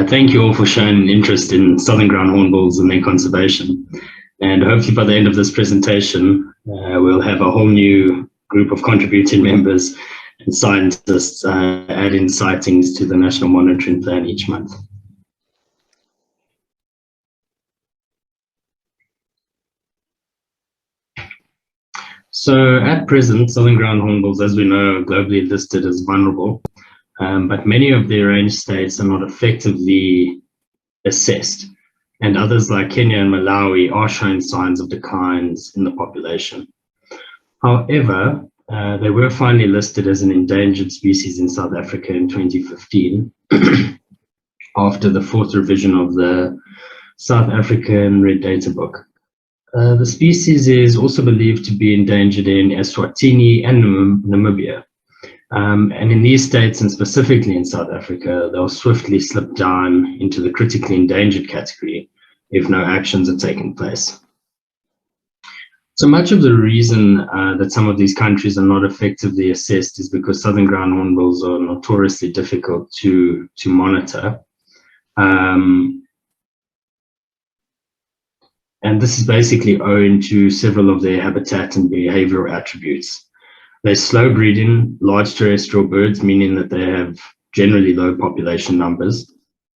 Thank you all for showing interest in southern ground hornbills and their conservation. And hopefully by the end of this presentation, we'll have a whole new group of contributing members and scientists adding sightings to the National Monitoring Plan each month. So at present, southern ground hornbills, as we know, are globally listed as vulnerable, but many of the range states are not effectively assessed, and others like Kenya and Malawi are showing signs of declines in the population. However, they were finally listed as an endangered species in South Africa in 2015 after the fourth revision of the South African Red Data Book. The species is also believed to be endangered in Eswatini and Namibia. And in these states, and specifically in South Africa, they'll swiftly slip down into the critically endangered category if no actions are taking place. So much of the reason that some of these countries are not effectively assessed is because southern ground hornbills are notoriously difficult to monitor. And this is basically owing to several of their habitat and behavioral attributes. They're slow breeding, large terrestrial birds, meaning that they have generally low population numbers.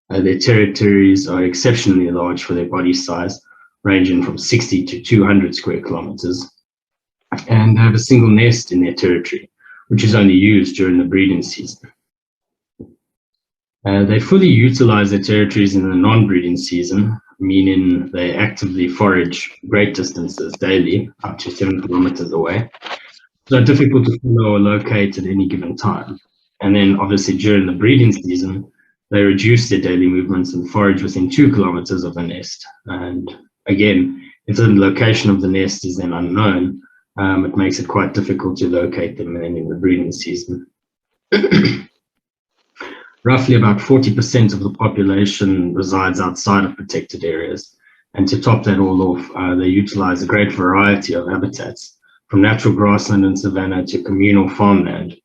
Their territories are exceptionally large for their body size, ranging from 60 to 200 square kilometers, and have a single nest in their territory, which is only used during the breeding season. They fully utilize their territories in the non-breeding season, meaning they actively forage great distances daily, up to 7 kilometers away. So difficult to follow or locate at any given time. And then obviously during the breeding season, they reduce their daily movements and forage within 2 kilometers of the nest. And again, if the location of the nest is then unknown, it makes it quite difficult to locate them in the breeding season. Roughly about 40% of the population resides outside of protected areas. And to top that all off, they utilize a great variety of habitats, from natural grassland and savanna to communal farmland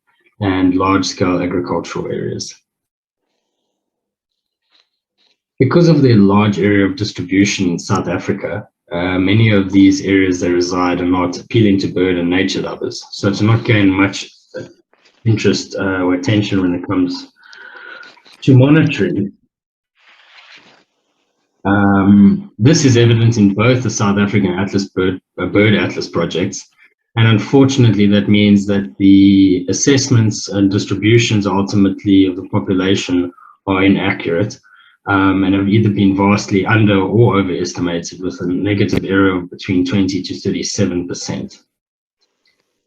and large-scale agricultural areas. Because of their large area of distribution in South Africa, many of these areas they reside are not appealing to bird and nature lovers. So to not gain much interest or attention when it comes to monitoring, this is evident in both the South African Atlas Bird Atlas projects, and unfortunately that means that the assessments and distributions ultimately of the population are inaccurate and have either been vastly under or overestimated, with a negative error of between 20 to 37%.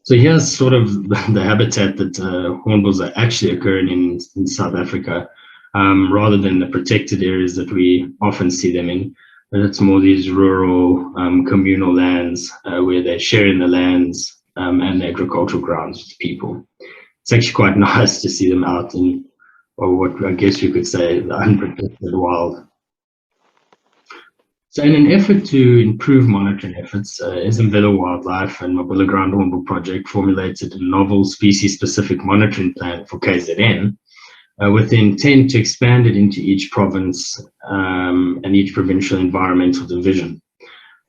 So here's sort of the habitat that hornbills are actually occurring in South Africa, rather than the protected areas that we often see them in. And it's more these rural communal lands where they're sharing the lands and the agricultural grounds with people. It's actually quite nice to see them out in, or what I guess you could say, the unprotected wild. So in an effort to improve monitoring efforts, Izimvelo Wildlife and Mabula Ground Hornbill Project formulated a novel species-specific monitoring plan for KZN, with the intent to expand it into each province and each provincial environmental division.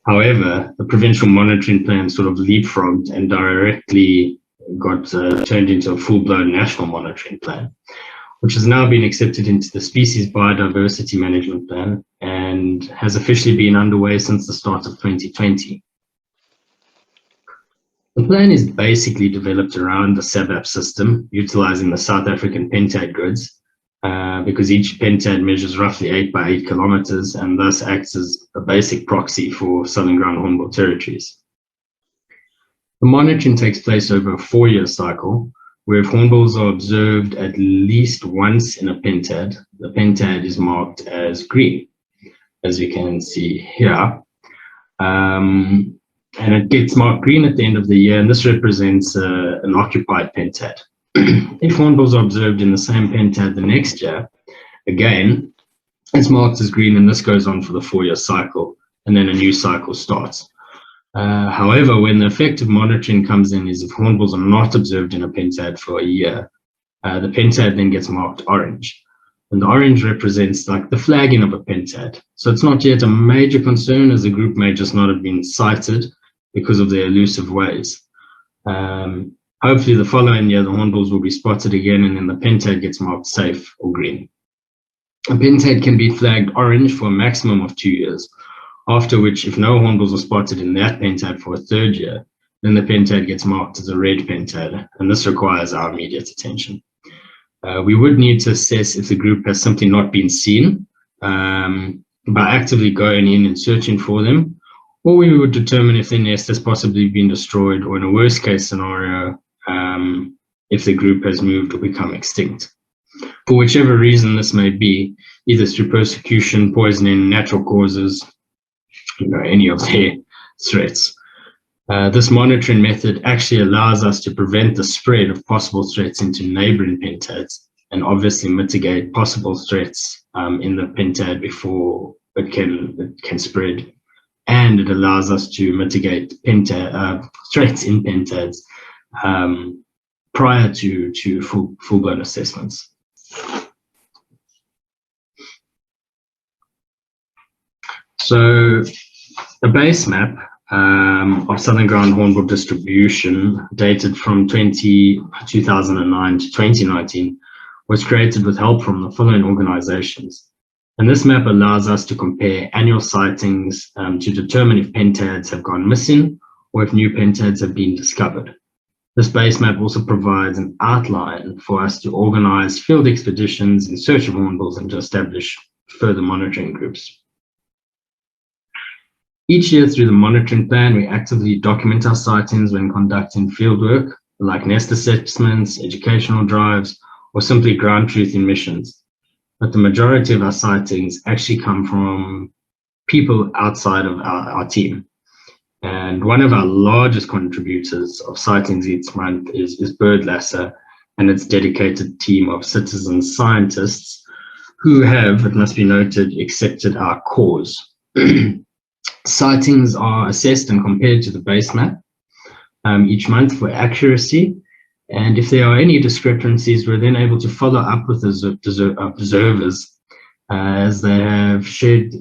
However, the provincial monitoring plan sort of leapfrogged and directly got turned into a full-blown national monitoring plan, which has now been accepted into the Species Biodiversity Management Plan and has officially been underway since the start of 2020. The plan is basically developed around the SABAP system, utilizing the South African pentad grids, because each pentad measures roughly 8 by 8 kilometers and thus acts as a basic proxy for southern ground hornbill territories. The monitoring takes place over a 4-year cycle, where if hornbills are observed at least once in a pentad, the pentad is marked as green, as you can see here. And it gets marked green at the end of the year, and this represents an occupied pentad. If hornbills are observed in the same pentad the next year, again, it's marked as green, and this goes on for the 4-year cycle, and then a new cycle starts. However, when the effective monitoring comes in is if hornbills are not observed in a pentad for a year, the pentad then gets marked orange. And the orange represents like the flagging of a pentad. So it's not yet a major concern, as the group may just not have been sighted because of their elusive ways. Hopefully the following year, the hornbills will be spotted again, and then the pentad gets marked safe or green. A pentad can be flagged orange for a maximum of 2 years, after which, if no hornbills are spotted in that pentad for a third year, then the pentad gets marked as a red pentad, and this requires our immediate attention. We would need to assess if the group has simply not been seen by actively going in and searching for them, or we would determine if the nest has possibly been destroyed, or in a worst case scenario, if the group has moved or become extinct. For whichever reason this may be, either through persecution, poisoning, natural causes, any of their threats. This monitoring method actually allows us to prevent the spread of possible threats into neighboring pentads, and obviously mitigate possible threats in the pentad before it can spread. And it allows us to mitigate threats in pentads prior to full-blown assessments. So the base map of Southern Ground hornbill distribution, dated from 2009 to 2019, was created with help from the following organizations. And this map allows us to compare annual sightings to determine if pentads have gone missing or if new pentads have been discovered. This base map also provides an outline for us to organize field expeditions in search of hornbills and to establish further monitoring groups. Each year through the monitoring plan, we actively document our sightings when conducting fieldwork, like nest assessments, educational drives, or simply ground truthing missions. But the majority of our sightings actually come from people outside of our team. And one of our largest contributors of sightings each month is BirdLasser and its dedicated team of citizen scientists who have, it must be noted, accepted our cause. Sightings are assessed and compared to the base map each month for accuracy, and if there are any discrepancies, we're then able to follow up with observers as they have shared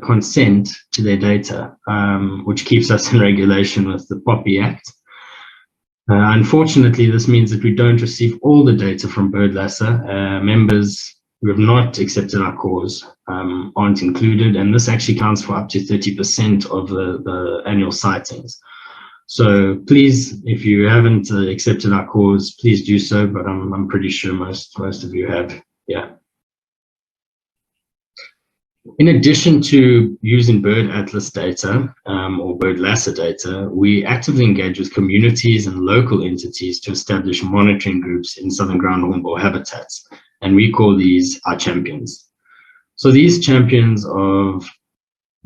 consent to their data, which keeps us in regulation with the POPI Act. Unfortunately, this means that we don't receive all the data from BirdLasser. Members who have not accepted our cause aren't included, and this actually counts for up to 30% of the annual sightings. So please, if you haven't accepted our cause, please do so, but I'm pretty sure most of you have, yeah. In addition to using Bird Atlas data or BirdLasser data, we actively engage with communities and local entities to establish monitoring groups in Southern Ground hornbill habitats, and we call these our champions. So these champions of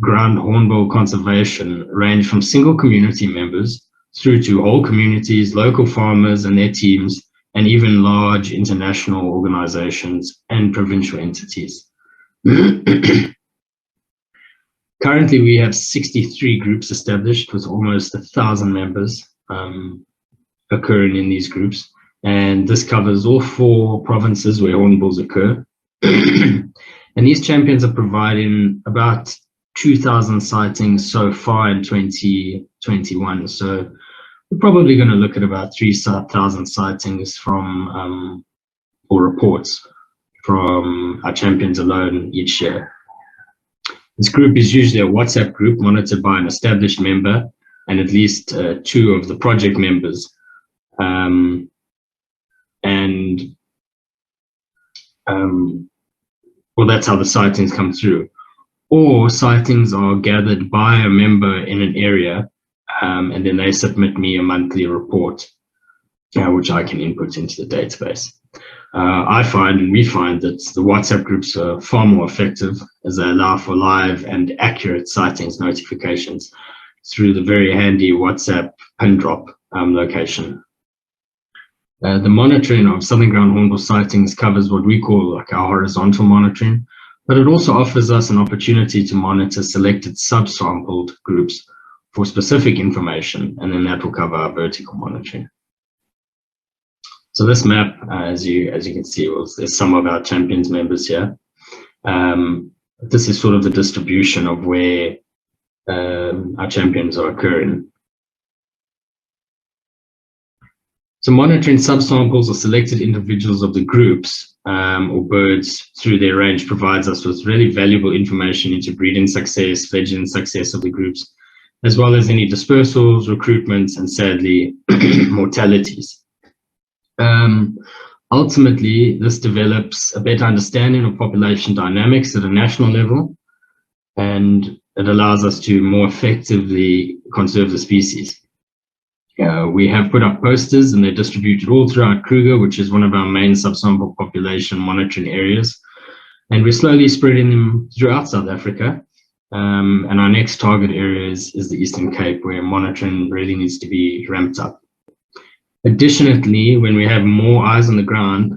ground hornbill conservation range from single community members through to whole communities, local farmers and their teams, and even large international organizations and provincial entities. Currently, we have 63 groups established with almost 1,000 members occurring in these groups. And this covers all 4 provinces where hornbills occur. And these champions are providing about 2,000 sightings so far in 2021. So we're probably going to look at about 3,000 sightings from, or reports from our champions alone each year. This group is usually a WhatsApp group monitored by an established member and at least 2 of the project members. Well, that's how the sightings come through. Or sightings are gathered by a member in an area, and then they submit me a monthly report, which I can input into the database. We find that the WhatsApp groups are far more effective as they allow for live and accurate sightings notifications through the very handy WhatsApp pin drop location. The monitoring of Southern Ground hornbill sightings covers what we call like our horizontal monitoring, but it also offers us an opportunity to monitor selected subsampled groups for specific information, and then that will cover our vertical monitoring. So this map, as you can see, there's some of our champions members here. This is sort of the distribution of where our champions are occurring. So monitoring subsamples or selected individuals of the groups or birds through their range provides us with really valuable information into breeding success, fledgling success of the groups, as well as any dispersals, recruitments, and sadly, mortalities. Ultimately, this develops a better understanding of population dynamics at a national level, and it allows us to more effectively conserve the species. We have put up posters, and they're distributed all throughout Kruger, which is one of our main subsample population monitoring areas. And we're slowly spreading them throughout South Africa. And our next target area is the Eastern Cape, where monitoring really needs to be ramped up. Additionally, when we have more eyes on the ground,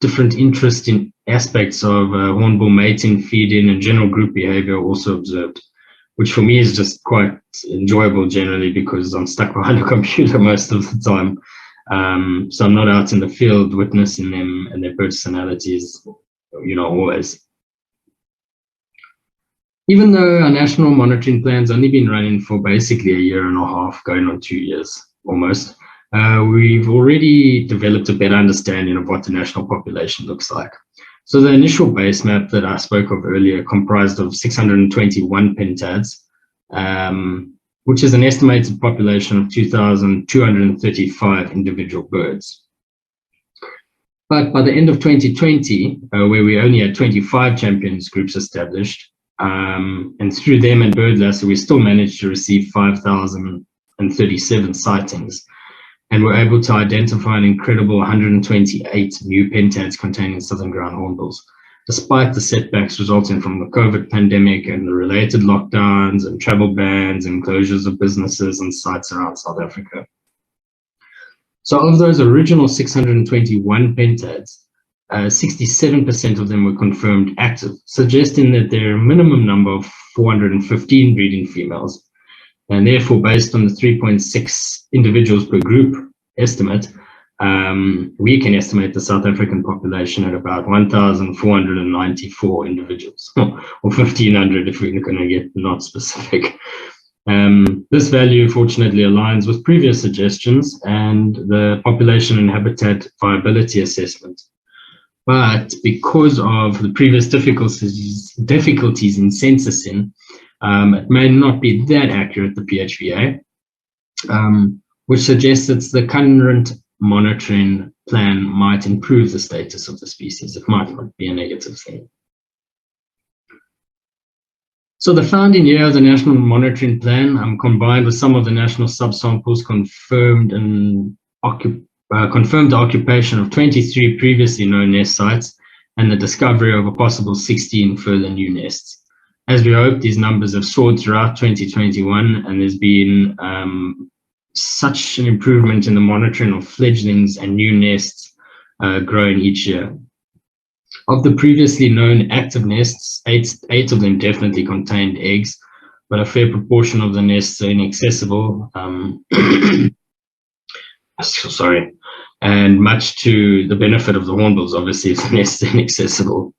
different interesting aspects of hornbill mating, feeding, and general group behavior are also observed, which for me is just quite enjoyable generally because I'm stuck behind a computer most of the time. So I'm not out in the field witnessing them and their personalities, always. Even though our national monitoring plan's only been running for basically a year and a half, going on 2 years almost, we've already developed a better understanding of what the national population looks like. So the initial base map that I spoke of earlier comprised of 621 pentads, which is an estimated population of 2,235 individual birds. But by the end of 2020, where we only had 25 champions groups established, and through them and BirdLasser, we still managed to receive 5,037 sightings. And we're able to identify an incredible 128 new pentads containing Southern Ground-hornbills, despite the setbacks resulting from the COVID pandemic and the related lockdowns and travel bans and closures of businesses and sites around South Africa. So of those original 621 pentads, 67% of them were confirmed active, suggesting that there are a minimum number of 415 breeding females. And therefore, based on the 3.6 individuals per group estimate, we can estimate the South African population at about 1,494 individuals, or 1,500 if we're going to get not specific. This value, fortunately, aligns with previous suggestions and the population and habitat viability assessment. But because of the previous difficulties in censusing, it may not be that accurate, the PHVA, which suggests that the current monitoring plan might improve the status of the species. It might not be a negative thing. So the founding year of the National Monitoring Plan, combined with some of the national subsamples, confirmed the occupation of 23 previously known nest sites and the discovery of a possible 16 further new nests. As we hope, these numbers have soared throughout 2021, and there's been such an improvement in the monitoring of fledglings and new nests growing each year. Of the previously known active nests, eight of them definitely contained eggs, but a fair proportion of the nests are inaccessible. Sorry. And much to the benefit of the hornbills, obviously, if the nests are inaccessible.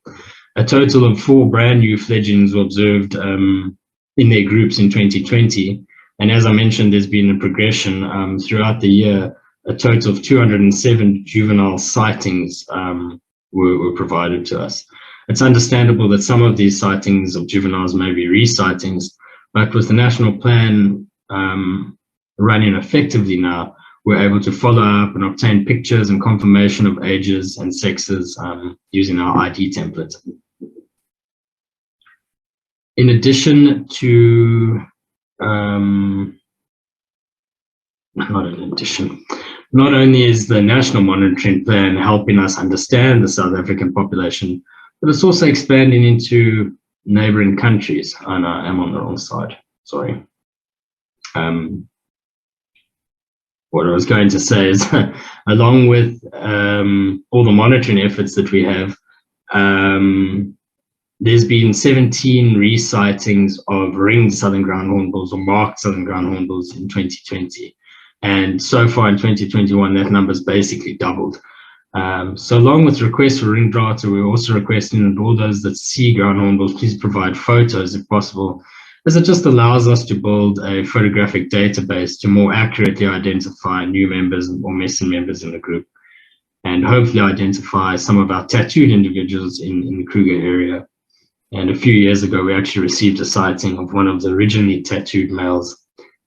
A total of 4 brand new fledglings were observed in their groups in 2020. And as I mentioned, there's been a progression throughout the year. A total of 207 juvenile sightings were provided to us. It's understandable that some of these sightings of juveniles may be re-sightings, but with the national plan running effectively now, we're able to follow up and obtain pictures and confirmation of ages and sexes using our ID template. In addition to, not only is the national monitoring plan helping us understand the South African population, but it's also expanding into neighboring countries. And I am on the wrong side, sorry. What I was going to say is, along with all the monitoring efforts that we have, there's been 17 re-sightings of ringed Southern Ground-hornbills or marked Southern Ground-hornbills in 2020. And so far in 2021, that number's basically doubled. So along with requests for ring data, we're also requesting that all those that see ground hornbills, please provide photos if possible, as it just allows us to build a photographic database to more accurately identify new members or missing members in the group, and hopefully identify some of our tattooed individuals in the Kruger area. And a few years ago, we actually received a sighting of one of the originally tattooed males,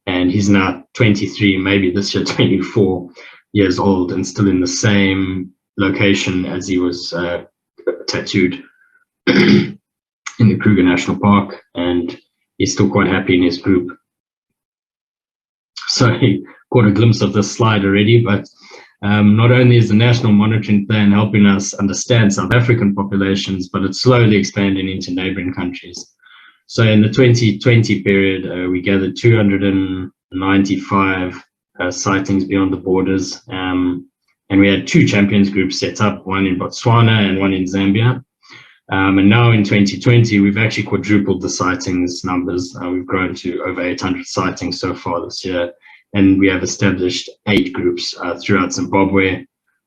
and he's now 23, maybe this year 24 years old, and still in the same location as he was tattooed in the Kruger National Park, and he's still quite happy in his group. So he caught a glimpse of this slide already, but not only is the National Monitoring Plan helping us understand South African populations, but it's slowly expanding into neighboring countries. So in the 2020 period, we gathered 295 sightings beyond the borders, and we had 2 champions groups set up, one in Botswana and one in Zambia. And now in 2020, we've actually quadrupled the sightings numbers. We've grown to over 800 sightings so far this year. And we have established 8 groups throughout Zimbabwe,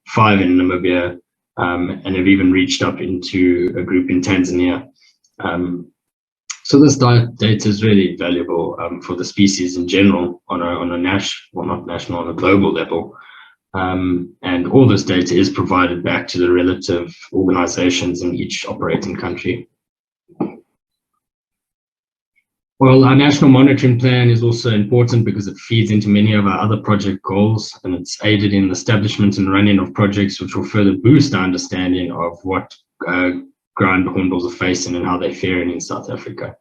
5 in Namibia, and have even reached up into a group in Tanzania. So this data is really valuable for the species in general on a global level. And all this data is provided back to the relative organizations in each operating country. Well, our national monitoring plan is also important because it feeds into many of our other project goals, and it's aided in the establishment and running of projects which will further boost our understanding of what ground hornbills are facing and how they're faring in South Africa.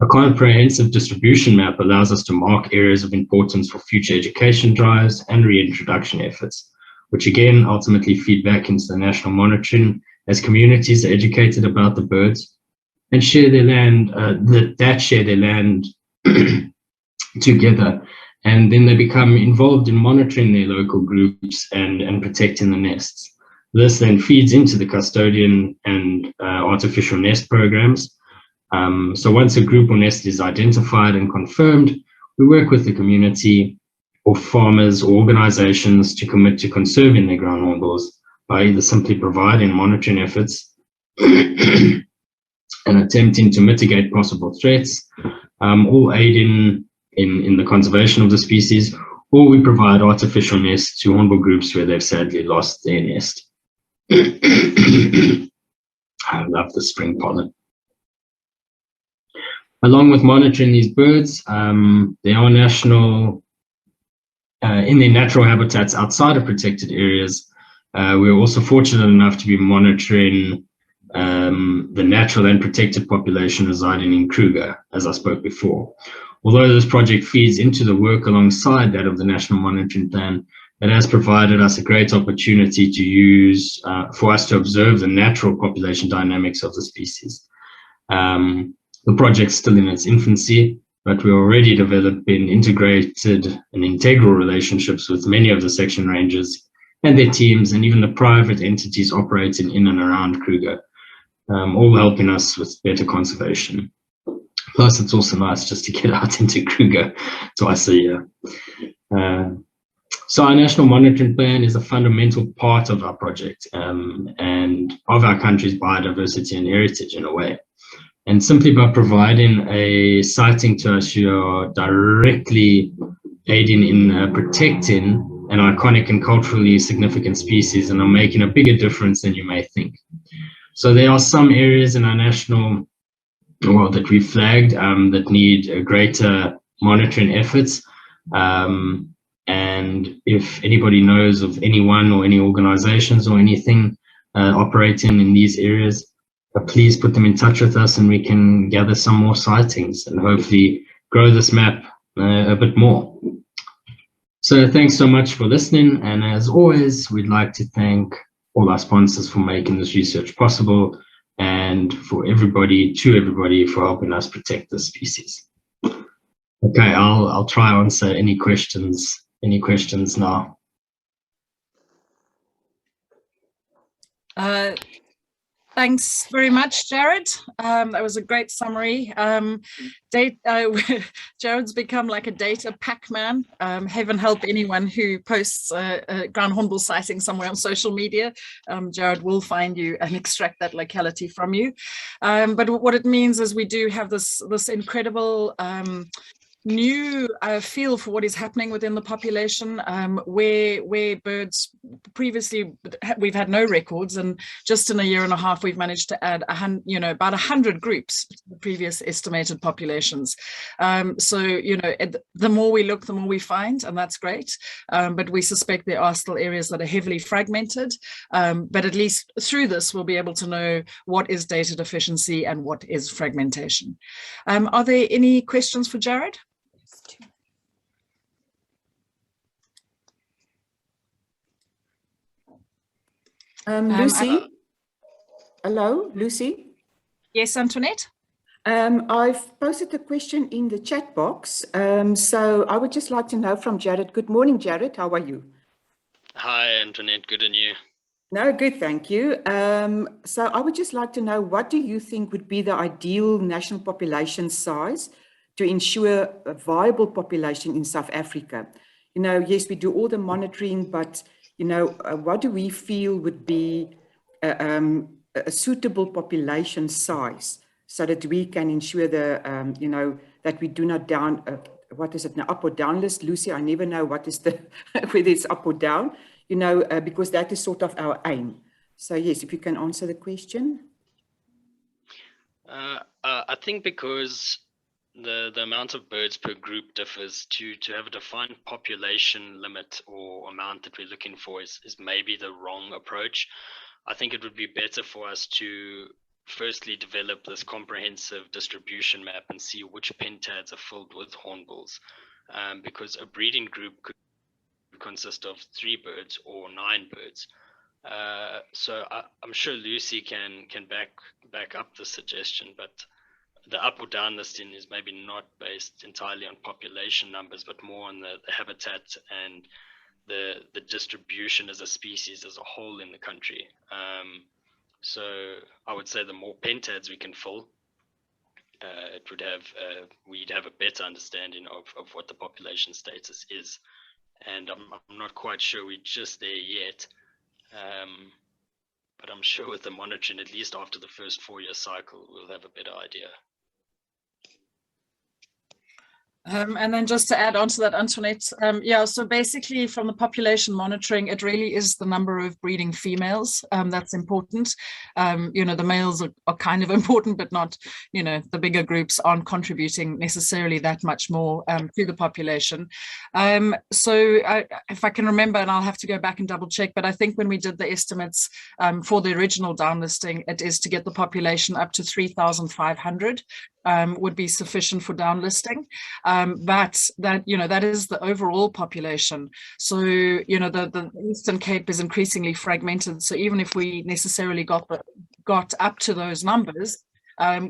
A comprehensive distribution map allows us to mark areas of importance for future education drives and reintroduction efforts, which again ultimately feed back into the national monitoring as communities are educated about the birds and share their land, share their land together. And then they become involved in monitoring their local groups and protecting the nests. This then feeds into the custodian and artificial nest programs. So once a group or nest is identified and confirmed, we work with the community or farmers or organizations to commit to conserving their ground hornbills by either simply providing monitoring efforts and attempting to mitigate possible threats, or aiding in the conservation of the species, or we provide artificial nests to hornbill groups where they've sadly lost their nest. I love the spring pollen. Along with monitoring these birds, they are national in their natural habitats outside of protected areas. We're also fortunate enough to be monitoring the natural and protected population residing in Kruger, as I spoke before. Although this project feeds into the work alongside that of the National Monitoring Plan, it has provided us a great opportunity to use, for us to observe the natural population dynamics of the species. The project's still in its infancy, but we're already developing integrated and integral relationships with many of the section rangers and their teams, and even the private entities operating in and around Kruger, all helping us with better conservation. Plus, it's also nice just to get out into Kruger twice a year. So our National Monitoring Plan is a fundamental part of our project and of our country's biodiversity and heritage in a way. And simply by providing a sighting to us, you're directly aiding in protecting an iconic and culturally significant species and are making a bigger difference than you may think. So there are some areas in our national, well, that we flagged that need greater monitoring efforts. And if anybody knows of anyone or any organizations or anything operating in these areas, please put them in touch with us and we can gather some more sightings and hopefully grow this map a bit more. So thanks so much for listening. And as always, we'd like to thank all our sponsors for making this research possible and for everybody for helping us protect this species. Okay, I'll try to answer any questions now. Thanks very much, Jarryd. That was a great summary. Jarryd's become like a data Pac-Man. Heaven help anyone who posts a ground hornbill sighting somewhere on social media. Jarryd will find you and extract that locality from you. But what it means is we do have this incredible new feel for what is happening within the population, where birds previously we've had no records, and just in a year and a half we've managed to add about 100 groups to the previous estimated populations. So the more we look, the more we find, and that's great. But we suspect there are still areas that are heavily fragmented. But at least through this we'll be able to know what is data deficiency and what is fragmentation. Are there any questions for Jarryd? Lucy? Hello, Lucy? Yes, Antoinette? I've posted a question in the chat box. So I would just like to know from Jarryd. Good morning, Jarryd. How are you? Hi, Antoinette. Good, and you? No, good, thank you. So I would just like to know, what do you think would be the ideal national population size to ensure a viable population in South Africa? Yes, we do all the monitoring, but what do we feel would be a suitable population size so that we can ensure that we do not down, what is it now, up or down list? Lucy, I never know what is whether it's up or down, because that is sort of our aim. So yes, if you can answer the question. I think because the amount of birds per group differs, to have a defined population limit or amount that we're looking for is maybe the wrong approach. I think it would be better for us to firstly develop this comprehensive distribution map and see which pentads are filled with hornbills, because a breeding group could consist of 3 birds or 9 birds. So I'm sure Lucy can back up the suggestion, but the up or down listing is maybe not based entirely on population numbers, but more on the habitat and the distribution as a species as a whole in the country. So I would say the more pentads we can fill, we'd have a better understanding of what the population status is. And I'm not quite sure we're just there yet. But I'm sure with the monitoring, at least after the first 4-year cycle, we'll have a better idea. And then just to add on to that, Antoinette, so basically from the population monitoring, it really is the number of breeding females that's important. The males are kind of important, but not, the bigger groups aren't contributing necessarily that much more to the population. So if I can remember, and I'll have to go back and double check, but I think when we did the estimates for the original downlisting, it is to get the population up to 3,500. Would be sufficient for downlisting, but that is the overall population. So the Eastern Cape is increasingly fragmented. So even if we necessarily got up to those numbers,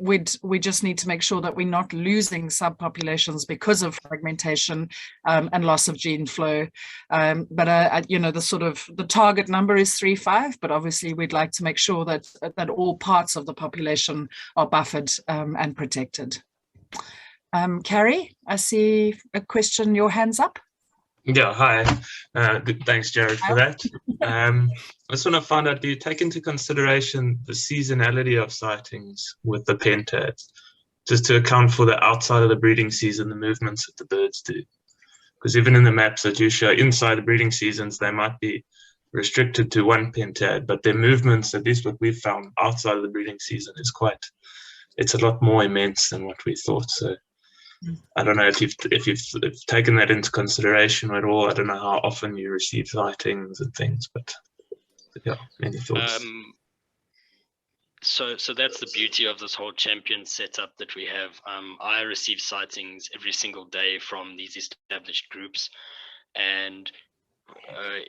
we just need to make sure that we're not losing subpopulations because of fragmentation and loss of gene flow. But the target number is 3.5, but obviously we'd like to make sure that all parts of the population are buffered and protected. Carrie, I see a question, your hand's up. Yeah, hi. Good, thanks, Jarryd, for that. I just want to find out, do you take into consideration the seasonality of sightings with the pentads, just to account for the outside of the breeding season, the movements that the birds do? Because even in the maps that you show inside the breeding seasons, they might be restricted to 1 pentad, but their movements, at least what we've found outside of the breeding season, is it's a lot more immense than what we thought. So I don't know if you've taken that into consideration at all. I don't know how often you receive sightings and things, but yeah, any thoughts? So that's the beauty of this whole champion setup that we have. I receive sightings every single day from these established groups, and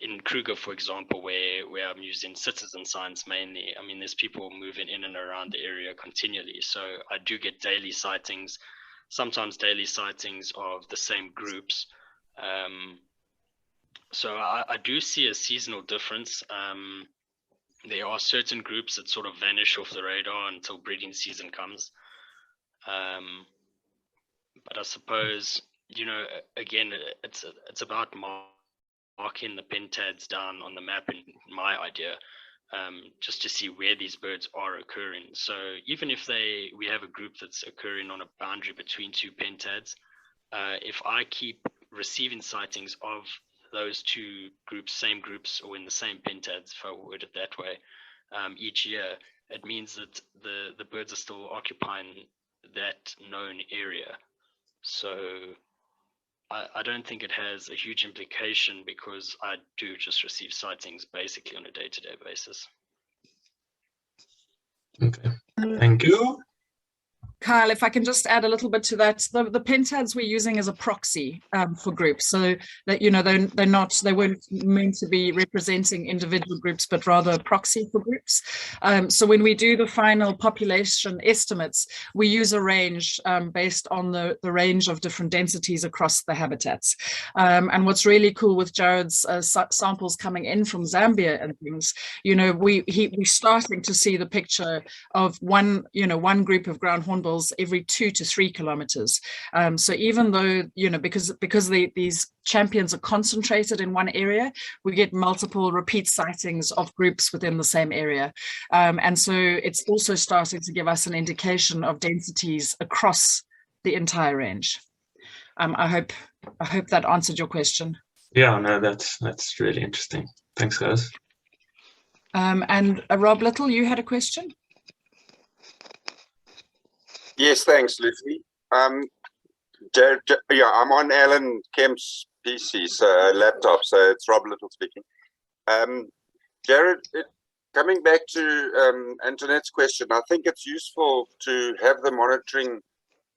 in Kruger, for example, where I'm using citizen science mainly, I mean, there's people moving in and around the area continually. So I do get daily sightings, sometimes daily sightings of the same groups. So I do see a seasonal difference. there are certain groups that sort of vanish off the radar until breeding season comes. But I suppose, you know, again, it's about marking the pentads down on the map, in my idea, just to see where these birds are occurring. So even if we have a group that's occurring on a boundary between two pentads, if I keep receiving sightings of those two groups, same groups, or in the same pentads, if I word it that way, each year, it means that the birds are still occupying that known area. So I don't think it has a huge implication, because I do just receive sightings basically on a day-to-day basis. Okay, thank you. Kyle, if I can just add a little bit to that, the pentads we're using as a proxy for groups, so that, you know, they weren't meant to be representing individual groups, but rather a proxy for groups. So when we do the final population estimates, we use a range based on the range of different densities across the habitats. And what's really cool with Jarryd's samples coming in from Zambia and things, you know, we're starting to see the picture of one group of ground hornbills every 2 to 3 kilometers. So even though, you know, because these champions are concentrated in one area, we get multiple repeat sightings of groups within the same area. And so it's also starting to give us an indication of densities across the entire range. I hope that answered your question. Yeah, no, that's really interesting. Thanks, guys. And Rob Little, you had a question? Yes, thanks, Lucy. Jarryd, yeah, I'm on Alan Kemp's PC, so laptop, so it's Rob Little speaking. Jarryd, coming back to Antoinette's question, I think it's useful to have the monitoring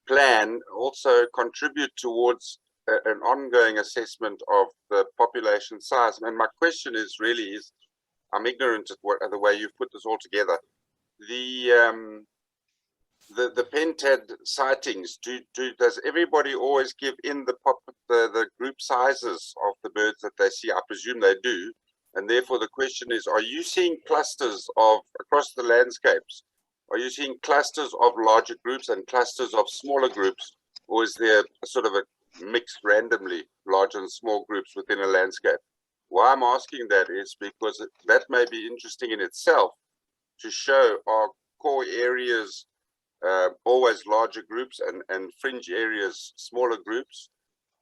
plan also contribute towards an ongoing assessment of the population size. And my question is really, I'm ignorant of the way you've put this all together. The pentad sightings, does everybody always give in the group sizes of the birds that they see? I presume they do. And therefore the question is, are you seeing clusters across the landscapes? Are you seeing clusters of larger groups and clusters of smaller groups? Or is there a sort of a mixed randomly large and small groups within a landscape? Why I'm asking that is because that may be interesting in itself to show our core areas always larger groups and fringe areas smaller groups,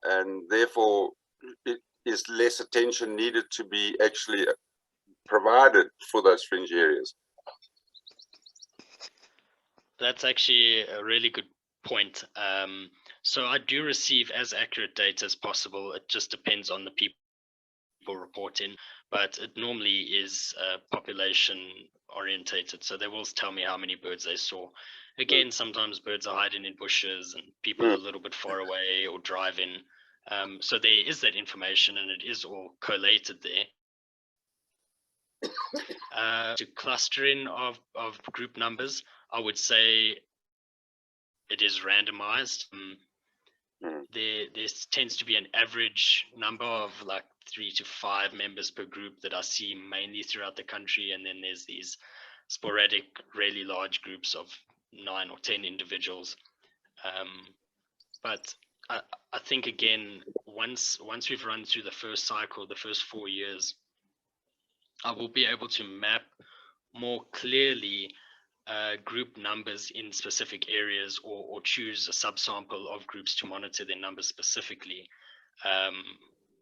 and therefore it is less attention needed to be actually provided for those fringe areas. That's actually a really good point. So I do receive as accurate data as possible. It just depends on the people reporting, but it normally is population orientated. So they will tell me how many birds they saw. Again, sometimes birds are hiding in bushes and people are a little bit far away or driving. So there is that information and it is all collated there. To clustering of group numbers, I would say it is randomized. There tends to be an average number of like 3 to 5 members per group that I see mainly throughout the country, and then there's these sporadic, really large groups of 9 or 10 individuals. But I think again, once we've run through the first cycle, the first 4 years, I will be able to map more clearly group numbers in specific areas, or choose a subsample of groups to monitor their numbers specifically.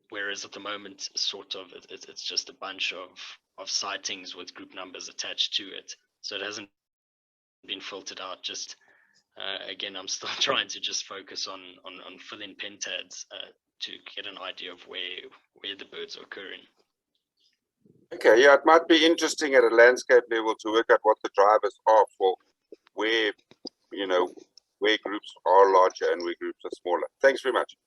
Whereas at the moment, sort of, it's just a bunch of sightings with group numbers attached to it. So it hasn't been filtered out. Just again, I'm still trying to just focus on filling pentads to get an idea of where the birds are occurring. Okay, yeah, it might be interesting at a landscape level to work out what the drivers are for where groups are larger and where groups are smaller. Thanks very much.